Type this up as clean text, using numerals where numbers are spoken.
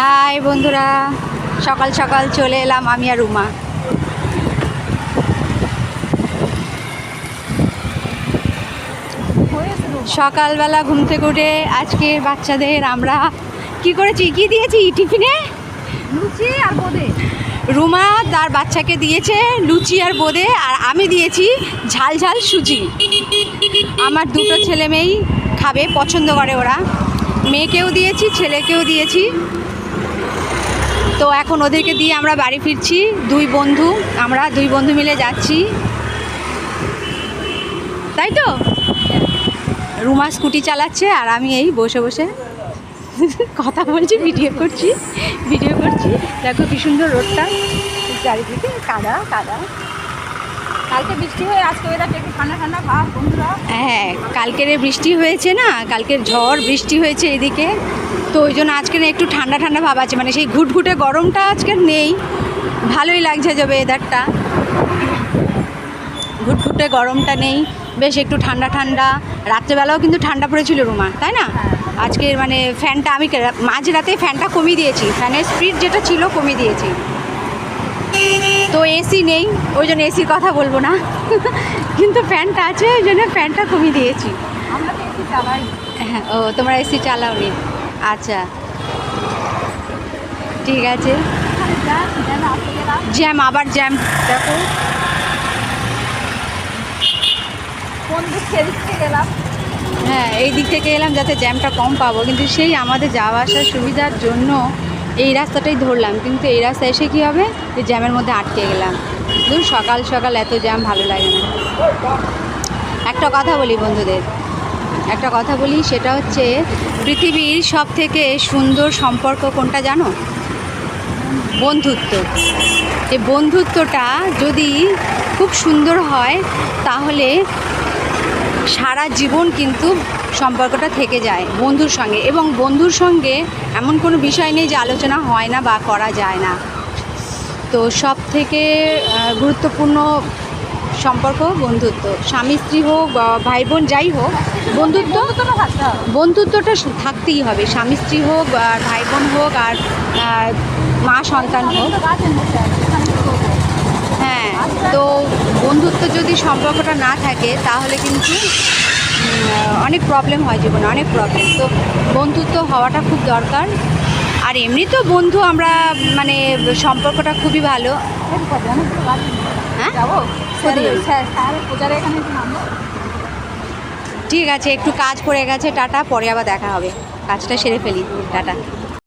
High বন্ধুরা, সকাল সকাল চলে এলাম আমি আর রুমা। সকালবেলা ঘুম থেকে উঠে আজকে বাচ্চাদের আমরা কি করেছি, কি দিয়েছি টিফিনে? লুচি আর বোঁদে। রুমা তার বাচ্চাকে দিয়েছে লুচি আর বোঁদে, আর আমি দিয়েছি ঝাল ঝাল সুজি। আমার দুটো ছেলে মেয়েই খাবে, পছন্দ করে ওরা। মেয়েকেও দিয়েছি, ছেলেকেও দিয়েছি। তো এখন ওদেরকে দিয়ে আমরা বাড়ি ফিরছি। আমরা দুই বন্ধু মিলে যাচ্ছি, তাই তো? রুমা স্কুটি চালাচ্ছে আর আমি এই বসে বসে কথা বলছি, ভিডিও করছি। দেখো কি সুন্দর রোডটা, চারিদিকে কাদা কাদা। কালকে বৃষ্টি হয়ে আজকে ওয়েদারটা একটু ঠান্ডা ঠান্ডা ভাব বন্ধুরা। হ্যাঁ, কালকের বৃষ্টি হয়েছে না, কালকের ঝড় বৃষ্টি হয়েছে এদিকে, তো ওই জন্য আজকে না একটু ঠান্ডা ঠান্ডা ভাব আছে, মানে সেই ঘুটঘুটে গরমটা আজকের নেই। ভালোই লাগছে যে ওয়েদারটা, ঘুটঘুটে গরমটা নেই, বেশ একটু ঠান্ডা ঠান্ডা। রাত্রেবেলাও কিন্তু ঠান্ডা পড়েছিল রুমা, তাই না? আজকের মানে ফ্যানটা আমি মাঝরাতে ফ্যানটা কমিয়ে দিয়েছি, ফ্যানের স্পিড যেটা ছিল কমিয়ে দিয়েছি। তো এসি নেই, ওই জন্য এসির কথা বলবো না, কিন্তু ফ্যানটা আছে ওই জন্য ফ্যানটা কমিয়ে দিয়েছি। আমরা তো এসি চালাই। হ্যাঁ, ও তোমরা এসি চালাওনি? আচ্ছা, ঠিক আছে। জ্যাম, আবার জ্যাম দেখো। কোন দিক থেকে গেলাম? হ্যাঁ, এই দিক থেকে এলাম যাতে জ্যামটা কম পাবো, কিন্তু সেই আমাদের যাওয়া আসার সুবিধার জন্য এই রাস্তাটাই ধরলাম, কিন্তু এই রাস্তায় এসে কী হবে, যে জ্যামের মধ্যে আটকে গেলাম। ধুর, সকাল সকাল এত জ্যাম ভালো লাগে না। একটা কথা বলি বন্ধুদের, সেটা হচ্ছে পৃথিবীর সব থেকে সুন্দর সম্পর্ক কোনটা জানো? বন্ধুত্ব। এই বন্ধুত্বটা যদি খুব সুন্দর হয় তাহলে সারা জীবন কিন্তু সম্পর্কটা থেকে যায় বন্ধুর সঙ্গে। এবং বন্ধুর সঙ্গে এমন কোনো বিষয় নেই যে আলোচনা হয় না বা করা যায় না। তো সব থেকে গুরুত্বপূর্ণ সম্পর্ক বন্ধুত্ব। স্বামী স্ত্রী হোক বা ভাই বোন যাই হোক, বন্ধুত্বটা থাকতেই হবে। স্বামী স্ত্রী হোক আর ভাই বোন হোক আর মা সন্তান হোক। হ্যাঁ, তো বন্ধুত্ব যদি সম্পর্কটা না থাকে তাহলে কিন্তু অনেক প্রবলেম হয় জীবনে, অনেক প্রবলেম। তো বন্ধুত্ব হওয়াটা খুব দরকার। আর এমনি তো বন্ধু আমরা মানে সম্পর্কটা খুবই ভালো। হ্যাঁ, ঠিক আছে, একটু কাজ পড়ে গেছে। টাটা, পরে আবার দেখা হবে। কাজটা সেরে ফেলি। টাটা।